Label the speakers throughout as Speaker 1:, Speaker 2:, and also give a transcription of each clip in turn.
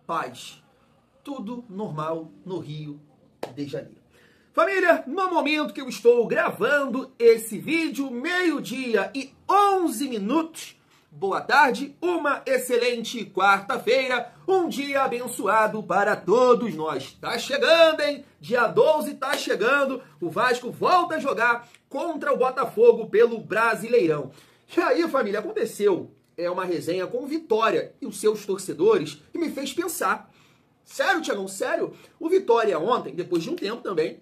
Speaker 1: paz. Tudo normal no Rio de Janeiro. Família, no momento que eu estou gravando esse vídeo, 12h11, boa tarde, uma excelente quarta-feira, um dia abençoado para todos nós. Tá chegando, hein? Dia 12 tá chegando, o Vasco volta a jogar contra o Botafogo pelo Brasileirão. E aí, família, aconteceu uma resenha com o Vitória e os seus torcedores que me fez pensar. Sério, Thiagão, sério? O Vitória ontem, depois de um tempo também,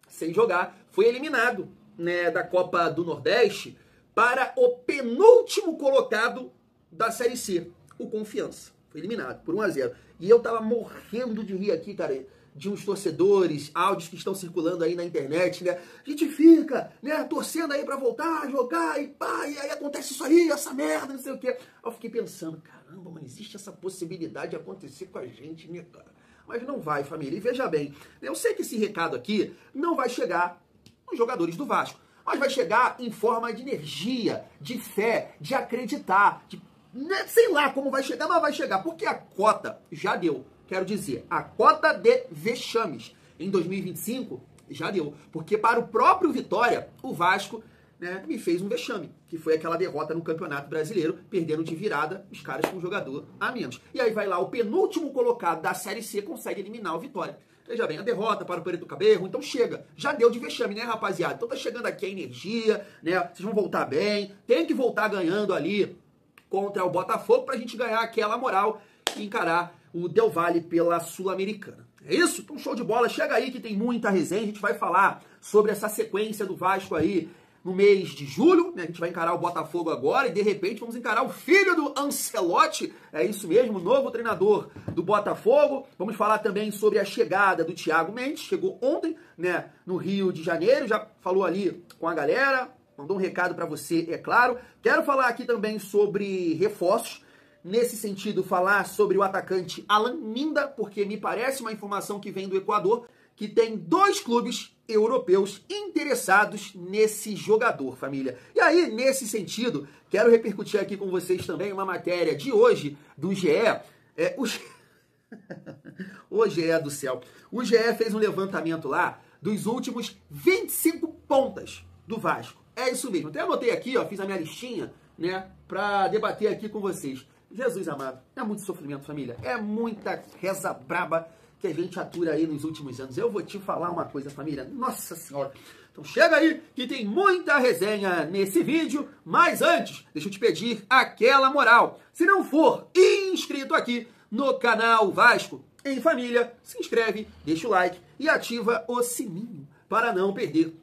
Speaker 1: sem jogar, foi eliminado, né, da Copa do Nordeste para o penúltimo colocado da Série C, o Confiança. Foi eliminado por 1-0. E eu tava morrendo de rir aqui, cara, de uns torcedores, áudios que estão circulando aí na internet, né? A gente fica, né, torcendo aí pra voltar a jogar e pá, e aí acontece isso aí, essa merda, não sei o quê. Eu fiquei pensando, caramba, mas existe essa possibilidade de acontecer com a gente, né, cara? Mas não vai, família. E veja bem, eu sei que esse recado aqui não vai chegar nos jogadores do Vasco, mas vai chegar em forma de energia, de fé, de acreditar, de, né, sei lá como vai chegar, mas vai chegar, porque a cota já deu. Quero dizer, a cota de vexames em 2025 já deu. Porque para o próprio Vitória, o Vasco, né, me fez um vexame, que foi aquela derrota no Campeonato Brasileiro, perdendo de virada os caras com um jogador a menos. E aí vai lá, o penúltimo colocado da Série C consegue eliminar o Vitória. Veja bem, a derrota para o Preto Caberro, então chega. Já deu de vexame, né, rapaziada? Então tá chegando aqui a energia, né? Vocês vão voltar bem, tem que voltar ganhando ali contra o Botafogo pra gente ganhar aquela moral e encarar o Del Valle pela Sul-Americana. É isso? Então show de bola, chega aí que tem muita resenha, a gente vai falar sobre essa sequência do Vasco aí no mês de julho, né? A gente vai encarar o Botafogo agora e de repente vamos encarar o filho do Ancelotti, é isso mesmo, novo treinador do Botafogo. Vamos falar também sobre a chegada do Thiago Mendes, chegou ontem, né, no Rio de Janeiro, já falou ali com a galera, mandou um recado para você, é claro. Quero falar aqui também sobre reforços, nesse sentido, falar sobre o atacante Alan Minda, porque me parece uma informação que vem do Equador, que tem 2 clubes europeus interessados nesse jogador, família. E aí, nesse sentido, quero repercutir aqui com vocês também uma matéria de hoje do GE. O GE do céu. O GE fez um levantamento lá dos últimos 25 pontas do Vasco. É isso mesmo. Até anotei aqui, ó, fiz a minha listinha, né, pra debater aqui com vocês. Jesus amado, é muito sofrimento, família. É muita reza braba que a gente atura aí nos últimos anos. Eu vou te falar uma coisa, família. Nossa Senhora. Então chega aí que tem muita resenha nesse vídeo. Mas antes, deixa eu te pedir aquela moral. Se não for inscrito aqui no canal Vasco em Família, se inscreve, deixa o like e ativa o sininho para não perder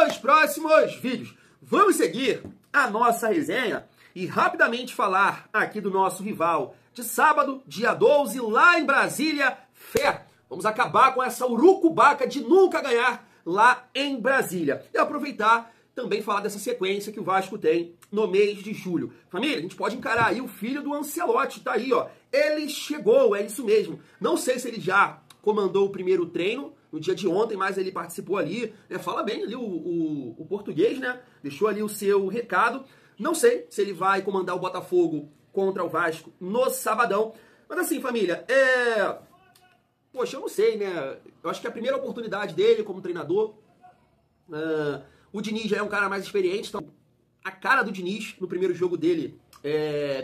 Speaker 1: os próximos vídeos. Vamos seguir a nossa resenha e rapidamente falar aqui do nosso rival de sábado, dia 12, lá em Brasília, Fé. Vamos acabar com essa urucubaca de nunca ganhar lá em Brasília. E aproveitar também falar dessa sequência que o Vasco tem no mês de julho. Família, a gente pode encarar aí o filho do Ancelotti, tá aí, ó. Ele chegou, é isso mesmo. Não sei se ele já comandou o primeiro treino no dia de ontem, mas ele participou ali, né? Fala bem ali o português, né? Deixou ali o seu recado. Não sei se ele vai comandar o Botafogo contra o Vasco no sabadão. Mas assim, família, poxa, eu não sei, né? Eu acho que é a primeira oportunidade dele como treinador. O Diniz já é um cara mais experiente, então a cara do Diniz no primeiro jogo dele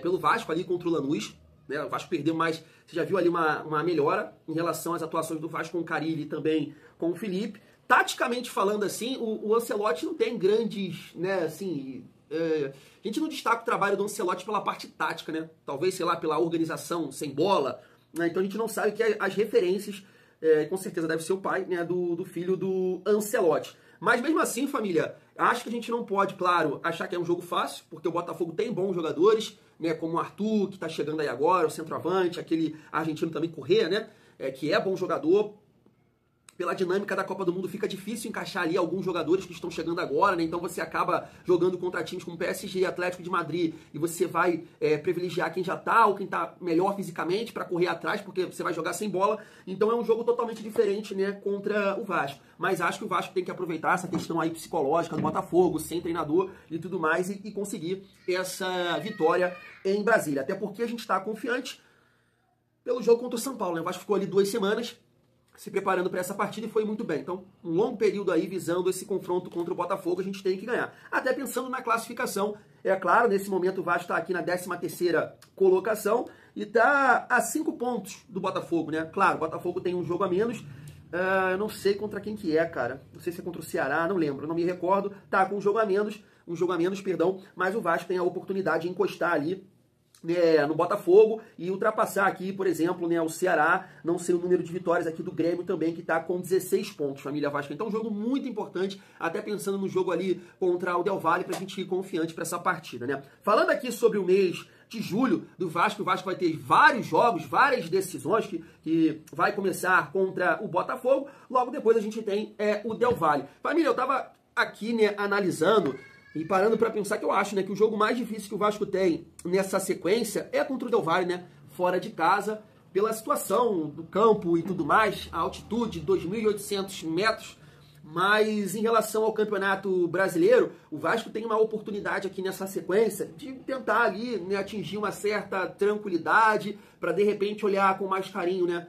Speaker 1: pelo Vasco ali contra o Lanús, né? O Vasco perdeu, mas você já viu ali uma melhora em relação às atuações do Vasco com o Carille e também com o Felipe. Taticamente falando assim, o Ancelotti não tem grandes, né, assim... a gente não destaca o trabalho do Ancelotti pela parte tática, né? Talvez, sei lá, pela organização sem bola, né? Então a gente não sabe que as referências, com certeza deve ser o pai, né, do filho do Ancelotti. Mas mesmo assim, família, acho que a gente não pode, claro, achar que é um jogo fácil, porque o Botafogo tem bons jogadores, né, como o Arthur, que tá chegando aí agora, o centroavante, aquele argentino também, Correa, né, que é bom jogador. Pela dinâmica da Copa do Mundo fica difícil encaixar ali alguns jogadores que estão chegando agora, né? Então você acaba jogando contra times como PSG, Atlético de Madrid, e você vai privilegiar quem já tá ou quem tá melhor fisicamente para correr atrás, porque você vai jogar sem bola. Então é um jogo totalmente diferente, né, contra o Vasco. Mas acho que o Vasco tem que aproveitar essa questão aí psicológica do Botafogo, sem treinador e tudo mais, e conseguir essa vitória em Brasília. Até porque a gente está confiante pelo jogo contra o São Paulo, né? O Vasco ficou ali 2 semanas se preparando para essa partida e foi muito bem. Então, um longo período aí visando esse confronto contra o Botafogo, a gente tem que ganhar. Até pensando na classificação, é claro, nesse momento o Vasco está aqui na 13ª colocação e está a 5 pontos do Botafogo, né? Claro, o Botafogo tem um jogo a menos, eu não sei contra quem que é, cara. Não sei se é contra o Ceará, não lembro, não me recordo. Tá com um jogo a menos, perdão, mas o Vasco tem a oportunidade de encostar ali no Botafogo e ultrapassar aqui, por exemplo, né, o Ceará, não sei o número de vitórias aqui do Grêmio também, que está com 16 pontos, família Vasco. Então, um jogo muito importante, até pensando no jogo ali contra o Del Valle, para a gente ir confiante para essa partida, né? Falando aqui sobre o mês de julho do Vasco, o Vasco vai ter vários jogos, várias decisões que vai começar contra o Botafogo, logo depois a gente tem o Del Valle. Família, eu estava aqui, né, analisando e parando para pensar que eu acho, né, que o jogo mais difícil que o Vasco tem nessa sequência é contra o Del Valle, né, fora de casa, pela situação do campo e tudo mais, a altitude, 2.800 metros, mas em relação ao Campeonato Brasileiro, o Vasco tem uma oportunidade aqui nessa sequência de tentar ali, né, atingir uma certa tranquilidade para de repente olhar com mais carinho, né,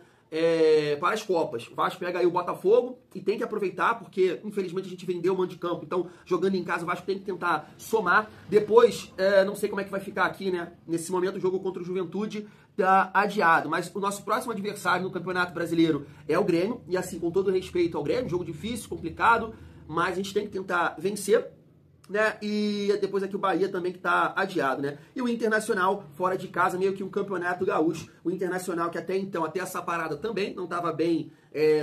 Speaker 1: para as Copas. O Vasco pega aí o Botafogo e tem que aproveitar, porque infelizmente a gente vendeu o mando de campo, então jogando em casa o Vasco tem que tentar somar. Depois, não sei como é que vai ficar aqui, né? Nesse momento o jogo contra o Juventude tá adiado, mas o nosso próximo adversário no Campeonato Brasileiro é o Grêmio, e assim, com todo respeito ao Grêmio, jogo difícil, complicado, mas a gente tem que tentar vencer, né? E depois aqui o Bahia também que tá adiado, né? E o Internacional fora de casa, meio que um campeonato gaúcho. O Internacional que até então, até essa parada também não tava bem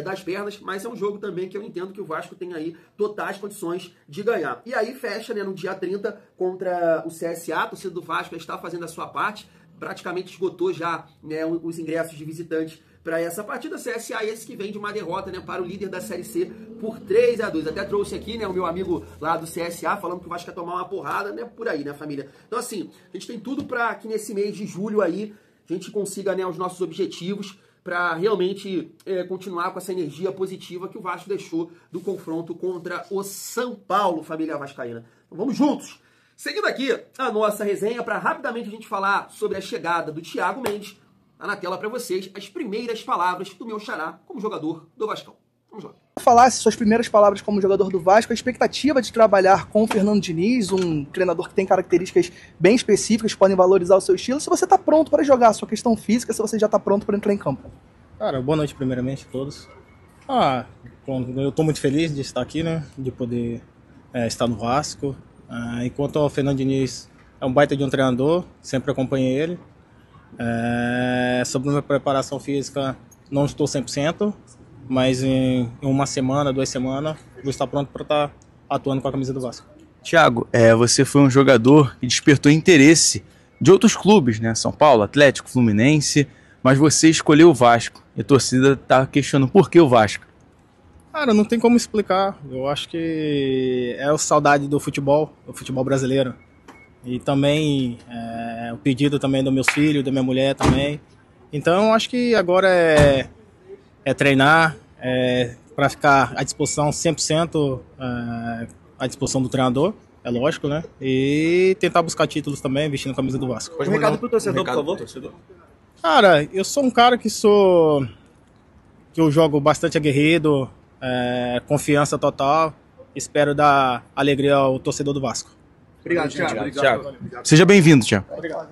Speaker 1: das pernas, mas é um jogo também que eu entendo que o Vasco tem aí totais condições de ganhar. E aí fecha, né, no dia 30 contra o CSA, a torcida do Vasco está fazendo a sua parte, praticamente esgotou já, né, os ingressos de visitantes para essa partida. CSA esse que vem de uma derrota, né, para o líder da Série C por 3-2. Até trouxe aqui, né, o meu amigo lá do CSA falando que o Vasco quer tomar uma porrada, né, por aí, né, família? Então, assim, a gente tem tudo para que nesse mês de julho aí a gente consiga, né, os nossos objetivos para realmente continuar com essa energia positiva que o Vasco deixou do confronto contra o São Paulo, família vascaína. Então, vamos juntos! Seguindo aqui a nossa resenha para rapidamente a gente falar sobre a chegada do Thiago Mendes. Tá na tela para vocês as primeiras palavras do meu xará como jogador do Vascão. Vamos lá.
Speaker 2: Falasse suas primeiras palavras como jogador do Vasco, a expectativa de trabalhar com o Fernando Diniz, um treinador que tem características bem específicas que podem valorizar o seu estilo, se você está pronto para jogar a sua questão física, se você já está pronto para entrar em campo.
Speaker 3: Cara, boa noite primeiramente a todos. Eu estou muito feliz de estar aqui, né, de poder estar no Vasco. Enquanto o Fernando Diniz é um baita de um treinador, sempre acompanhei ele. Sobre a minha preparação física, não estou 100%, mas em uma semana, 2 semanas, vou estar pronto para estar atuando com a camisa do Vasco.
Speaker 4: Thiago, você foi um jogador que despertou interesse de outros clubes, né? São Paulo, Atlético, Fluminense, mas você escolheu o Vasco e a torcida está questionando por que o Vasco.
Speaker 3: Cara, não tem como explicar. Eu acho que é a saudade do futebol brasileiro. E também o pedido também dos meus filhos, da minha mulher também. Então, eu acho que agora é treinar para ficar à disposição 100% à disposição do treinador, é lógico, né? E tentar buscar títulos também, vestindo a camisa do Vasco.
Speaker 4: Um recado pro torcedor, por favor.
Speaker 3: Cara, eu sou um cara que eu jogo bastante aguerrido, confiança total. Espero dar alegria ao torcedor do Vasco.
Speaker 4: Obrigado, Thiago. Seja bem-vindo, Thiago. Obrigado.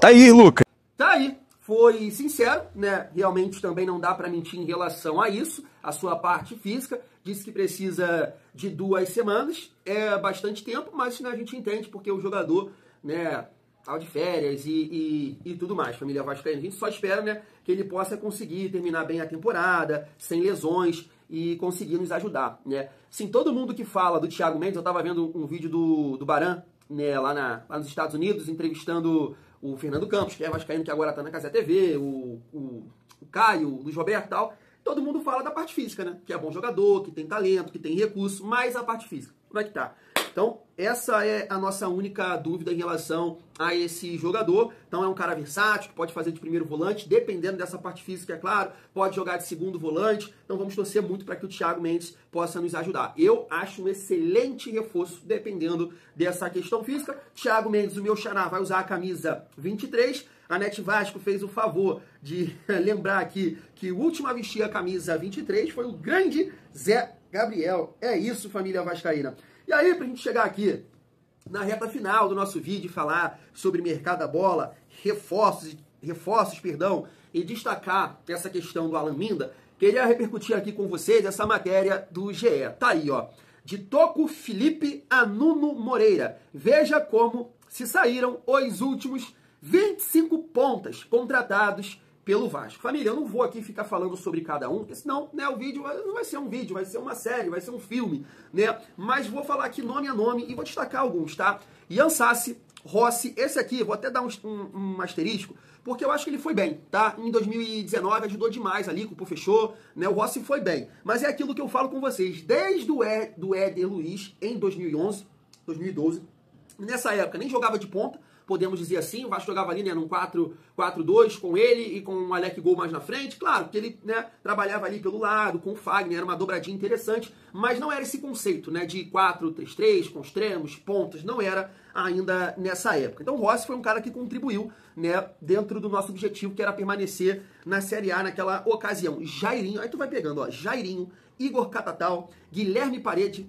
Speaker 4: Tá aí, Luca.
Speaker 1: Tá aí. Foi sincero, né? Realmente também não dá para mentir em relação a isso. A sua parte física disse que precisa de 2 semanas. É bastante tempo, mas né, a gente entende porque o jogador, né, tá de férias e tudo mais. Família vascaína. A gente só espera, né, que ele possa conseguir terminar bem a temporada, sem lesões e conseguir nos ajudar, né? Sim, todo mundo que fala do Thiago Mendes, eu tava vendo um vídeo do Baran, né, lá nos Estados Unidos, entrevistando o Fernando Campos, que é vascaíno, que agora tá na Casa TV, o Caio, o Luiz Roberto e tal. Todo mundo fala da parte física, né? Que é bom jogador, que tem talento, que tem recurso, mas a parte física, como é que tá? Então, essa é a nossa única dúvida em relação a esse jogador. Então, é um cara versátil, que pode fazer de primeiro volante, dependendo dessa parte física, é claro, pode jogar de segundo volante. Então, vamos torcer muito para que o Thiago Mendes possa nos ajudar. Eu acho um excelente reforço, dependendo dessa questão física. Thiago Mendes, o meu xará, vai usar a camisa 23. A Net Vasco fez o favor de lembrar aqui que o último a vestir a camisa 23 foi o grande Zé Gabriel. É isso, família vascaína. E aí, pra gente chegar aqui na reta final do nosso vídeo e falar sobre mercado da bola, reforços, e destacar essa questão do Alan Minda, queria repercutir aqui com vocês essa matéria do GE. Tá aí, ó. De Toco Felipe a Nuno Moreira. Veja como se saíram os últimos 25 pontas contratados pelo Vasco. Família, eu não vou aqui ficar falando sobre cada um, porque senão, né, o vídeo não vai ser um vídeo, vai ser uma série, vai ser um filme, né? Mas vou falar aqui nome a nome e vou destacar alguns, tá? Ian Sassi, Rossi, esse aqui, vou até dar um asterisco, porque eu acho que ele foi bem, tá? Em 2019 ajudou demais ali, o Cupo fechou, né? O Rossi foi bem. Mas é aquilo que eu falo com vocês, desde do Éder Luiz, em 2011, 2012, nessa época nem jogava de ponta, podemos dizer assim, o Vasco jogava ali, né, num 4-4-2 com ele e com o Alec Gol mais na frente, claro, que ele, né, trabalhava ali pelo lado, com o Fagner, era uma dobradinha interessante, mas não era esse conceito, né, de 4-3-3, com extremos, pontas, não era ainda nessa época. Então o Rossi foi um cara que contribuiu, né, dentro do nosso objetivo, que era permanecer na Série A naquela ocasião. Jairinho, aí tu vai pegando, ó, Jairinho, Igor Catatal, Guilherme Parede,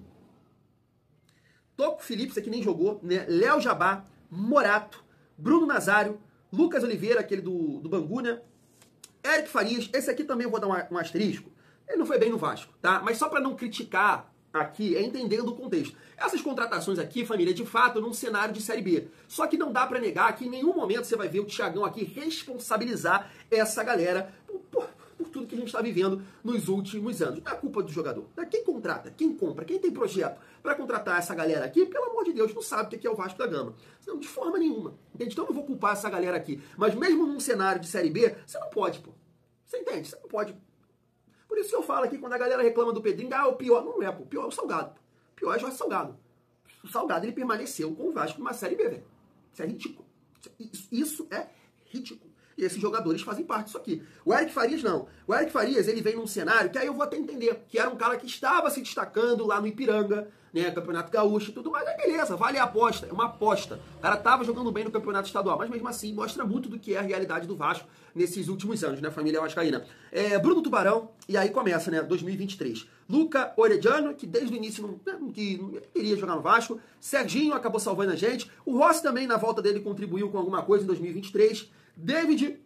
Speaker 1: Toco Felipe, esse aqui nem jogou, né, Léo Jabá, Morato, Bruno Nazário, Lucas Oliveira, aquele do Bangu, né? Eric Farias, esse aqui também eu vou dar um asterisco. Ele não foi bem no Vasco, tá? Mas só para não criticar aqui, é entendendo o contexto. Essas contratações aqui, família, de fato, num cenário de Série B. Só que não dá para negar que em nenhum momento você vai ver o Thiagão aqui responsabilizar essa galera por tudo que a gente está vivendo nos últimos anos. Não é culpa do jogador. Quem contrata, quem compra, quem tem projeto para contratar essa galera aqui, pelo amor de Deus, não sabe o que é o Vasco da Gama. Não, de forma nenhuma. Entende? Então eu não vou culpar essa galera aqui. Mas mesmo num cenário de Série B, você não pode, pô. Você entende? Você não pode. Por isso que eu falo aqui, quando a galera reclama do Pedrinho, o pior não é, pô. O pior é o Salgado. O pior é o Jorge Salgado. O Salgado, ele permaneceu com o Vasco numa Série B, velho. Isso é ridículo. Isso é ridículo. E esses jogadores fazem parte disso aqui. O Eric Farias, não. O Eric Farias, ele vem num cenário que aí eu vou até entender, que era um cara que estava se destacando lá no Ipiranga, né, Campeonato Gaúcho e tudo mais. Aí beleza, vale a aposta, é uma aposta. O cara estava jogando bem no Campeonato Estadual, mas mesmo assim mostra muito do que é a realidade do Vasco nesses últimos anos, né, família vascaína. Bruno Tubarão, e aí começa, né, 2023. Luca Orediano, que desde o início não queria jogar no Vasco. Serginho acabou salvando a gente. O Rossi também, na volta dele, contribuiu com alguma coisa em 2023. David,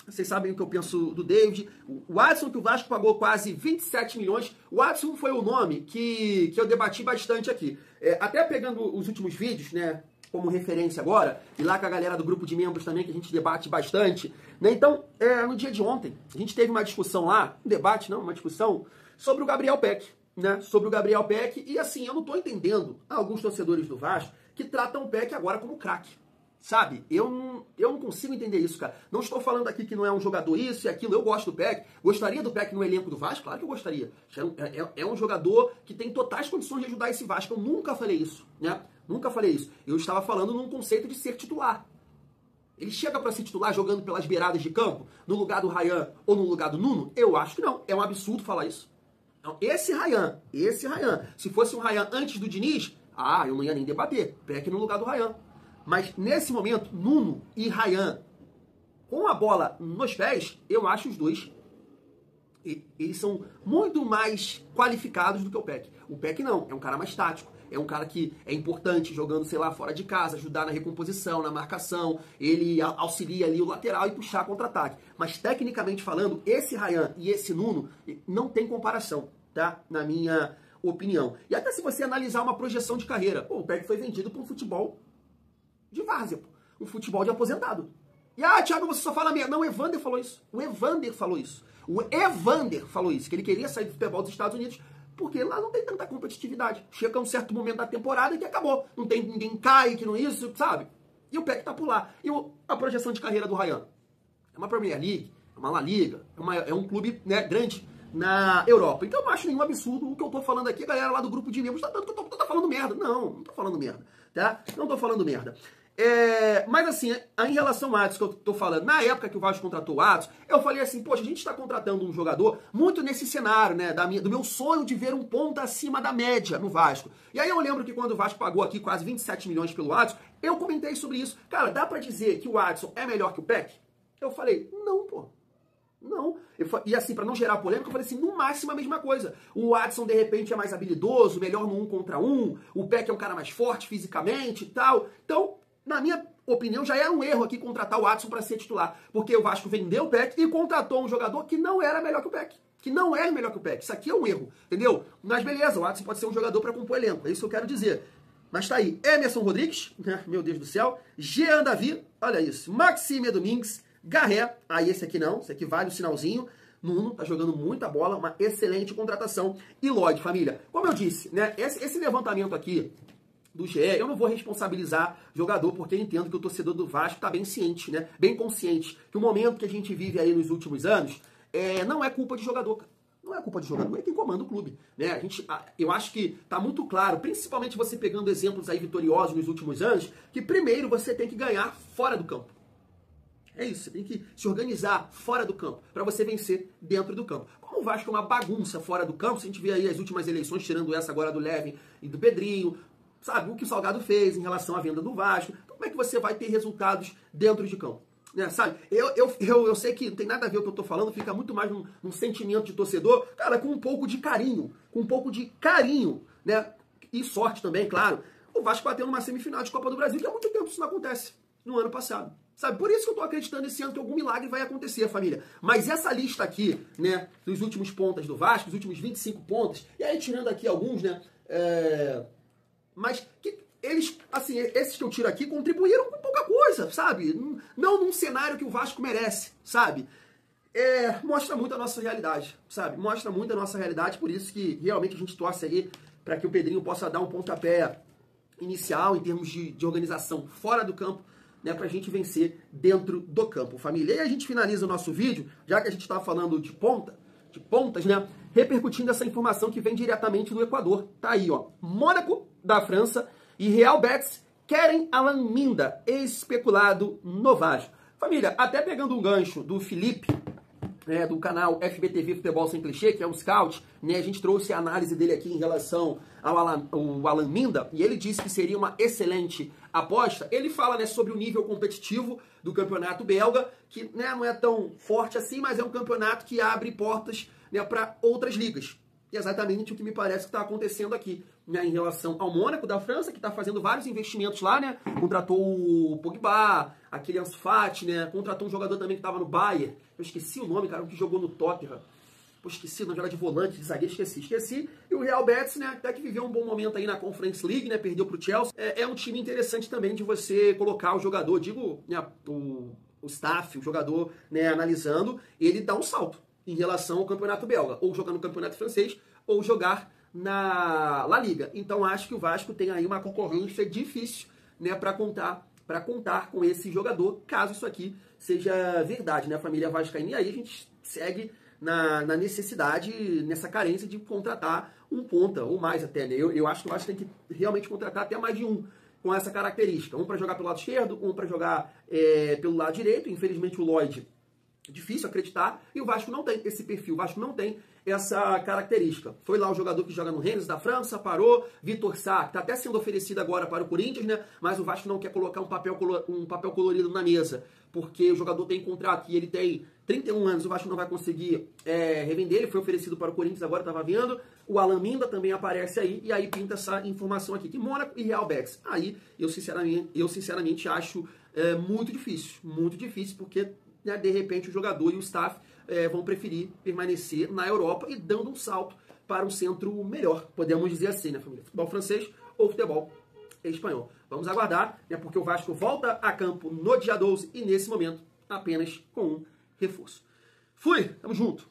Speaker 1: vocês sabem o que eu penso do David. O Adson, que o Vasco pagou quase 27 milhões. O Adson foi o nome que eu debati bastante aqui. Até pegando os últimos vídeos, né, como referência agora, e lá com a galera do grupo de membros também, que a gente debate bastante. Né? Então, no dia de ontem, a gente teve uma discussão lá, um debate, não, uma discussão, sobre o Gabriel Peck. Né? Sobre o Gabriel Peck. E assim, eu não estou entendendo alguns torcedores do Vasco que tratam o Peck agora como craque. Sabe? Eu não consigo entender isso, cara. Não estou falando aqui que não é um jogador isso e aquilo. Eu gosto do Peck. Gostaria do Peck no elenco do Vasco? Claro que eu gostaria. É um jogador que tem totais condições de ajudar esse Vasco. Eu nunca falei isso, né? Nunca falei isso. Eu estava falando num conceito de ser titular. Ele chega para ser titular jogando pelas beiradas de campo, no lugar do Ryan ou no lugar do Nuno? Eu acho que não. É um absurdo falar isso. Então, esse Ryan, se fosse um Ryan antes do Diniz, eu não ia nem debater. Peck no lugar do Ryan. Mas nesse momento, Nuno e Ryan, com a bola nos pés, eu acho os dois, eles são muito mais qualificados do que o Peck. O Peck não, é um cara mais tático, é um cara que é importante jogando, sei lá, fora de casa, ajudar na recomposição, na marcação, ele auxilia ali o lateral e puxar contra-ataque. Mas tecnicamente falando, esse Ryan e esse Nuno não tem comparação, tá? Na minha opinião. E até se você analisar uma projeção de carreira, o Peck foi vendido para um futebol de várzea, um futebol de aposentado. E, Thiago, você só fala merda. Não, o Evander falou isso. O Evander falou isso. Que ele queria sair do futebol dos Estados Unidos porque lá não tem tanta competitividade. Chega um certo momento da temporada e que acabou. Não tem ninguém cai, que não isso, sabe? E o Peck tá por lá. E a projeção de carreira do Ryan? É uma Premier League, é uma La Liga, é um clube, né, grande na Europa. Então eu não acho nenhum absurdo o que eu tô falando aqui, a galera lá do grupo de membros tá falando merda. Não tô falando merda, tá? Não tô falando merda. Mas assim, em relação ao Adson, que eu tô falando, na época que o Vasco contratou o Adson, eu falei assim, poxa, a gente está contratando um jogador muito nesse cenário, né, do meu sonho de ver um ponta acima da média no Vasco. E aí eu lembro que quando o Vasco pagou aqui quase 27 milhões pelo Adson, eu comentei sobre isso. Cara, dá pra dizer que o Adson é melhor que o Peck? Eu falei, não, pô. Não. E assim, pra não gerar polêmica, eu falei assim, no máximo a mesma coisa. O Adson, de repente, é mais habilidoso, melhor no 1 contra 1, o Peck é um cara mais forte fisicamente e tal. Então, na minha opinião, já era um erro aqui contratar o Adson para ser titular. Porque o Vasco vendeu o Peck e contratou um jogador que não era melhor que o Peck. Que não é melhor que o Peck. Isso aqui é um erro, entendeu? Mas beleza, o Adson pode ser um jogador para compor elenco. É isso que eu quero dizer. Mas tá aí. Emerson Rodrigues, né? Meu Deus do céu. Jean Davi, olha isso. Maxime Domingues. Garré, aí esse aqui não. Esse aqui vale o sinalzinho. Nuno tá jogando muita bola, uma excelente contratação. E Lloyd, família. Como eu disse, né? Esse levantamento aqui do GE, eu não vou responsabilizar jogador, porque eu entendo que o torcedor do Vasco tá bem ciente, né? Bem consciente que o momento que a gente vive aí nos últimos anos não é culpa de jogador, cara. Não é culpa de jogador, é quem comanda o clube, né? Eu acho que tá muito claro, principalmente você pegando exemplos aí vitoriosos nos últimos anos, que primeiro você tem que ganhar fora do campo. É isso, você tem que se organizar fora do campo para você vencer dentro do campo. Como o Vasco é uma bagunça fora do campo, se a gente vê aí as últimas eleições, tirando essa agora do Levin e do Pedrinho, sabe, o que o Salgado fez em relação à venda do Vasco, então, como é que você vai ter resultados dentro de campo? Né, sabe, eu sei que não tem nada a ver com o que eu tô falando, fica muito mais num sentimento de torcedor, cara, com um pouco de carinho, né, e sorte também, claro. O Vasco bateu numa semifinal de Copa do Brasil, que há muito tempo isso não acontece, no ano passado. Sabe, por isso que eu tô acreditando esse ano que algum milagre vai acontecer, família. Mas essa lista aqui, né, dos últimos pontas do Vasco, os últimos 25 pontos, e aí tirando aqui alguns, né, mas que eles, assim, esses que eu tiro aqui contribuíram com pouca coisa, sabe? Não num cenário que o Vasco merece, sabe? Mostra muito a nossa realidade, sabe? Mostra muito a nossa realidade, por isso que realmente a gente torce aí para que o Pedrinho possa dar um pontapé inicial em termos de organização fora do campo, né, pra gente vencer dentro do campo, família. E a gente finaliza o nosso vídeo, já que a gente estava falando de pontas, né, repercutindo essa informação que vem diretamente do Equador. Tá aí, ó, Mônaco da França e Real Betis querem Alan Minda, especulado no Vasco. Família, até pegando um gancho do Felipe, do canal FBTV Futebol Sem Clichê, que é um scout, né, a gente trouxe a análise dele aqui em relação ao Alan Minda, e ele disse que seria uma excelente aposta. Ele fala, né, sobre o nível competitivo do campeonato belga, que, né, não é tão forte assim, mas é um campeonato que abre portas, né, para outras ligas. E é exatamente o que me parece que está acontecendo aqui, né, em relação ao Mônaco da França, que está fazendo vários investimentos lá, né? Contratou o Pogba, aquele Ansu Fati, né? Contratou um jogador também que estava no Bayern. Eu esqueci o nome, cara, o que jogou no Tottenham. Pô, esqueci, não joga de volante, de zagueiro, esqueci. E o Real Betis, né, até que viveu um bom momento aí na Conference League, né? Perdeu pro Chelsea. É um time interessante também de você colocar o jogador, digo, né, o staff, o jogador, né, analisando, ele dá um salto em relação ao campeonato belga, ou jogar no campeonato francês, ou jogar na La Liga. Então acho que o Vasco tem aí uma concorrência difícil, né, para contar com esse jogador, caso isso aqui seja verdade, né, família vascaína. E aí a gente segue na necessidade, nessa carência de contratar um ponta, ou mais até, né? Eu acho que o Vasco tem que realmente contratar até mais de um com essa característica. Um para jogar pelo lado esquerdo, um para jogar pelo lado direito. Infelizmente o Lloyd, difícil acreditar, e o Vasco não tem esse perfil, o Vasco não tem essa característica. Foi lá o jogador que joga no Rennes da França, parou, Vitor Sá, que está até sendo oferecido agora para o Corinthians, né? Mas o Vasco não quer colocar um papel colorido na mesa, porque o jogador tem contrato e ele tem 31 anos, o Vasco não vai conseguir revender, ele foi oferecido para o Corinthians, agora estava vendo, o Alan Minda também aparece aí, e aí pinta essa informação aqui, que Mônaco e Real Betis. Aí, eu sinceramente acho muito difícil, porque, né, de repente o jogador e o staff vão preferir permanecer na Europa e dando um salto para um centro melhor, podemos dizer assim, né, família? Futebol francês ou futebol espanhol. Vamos aguardar, né, porque o Vasco volta a campo no dia 12 e nesse momento apenas com um reforço. Fui, tamo junto!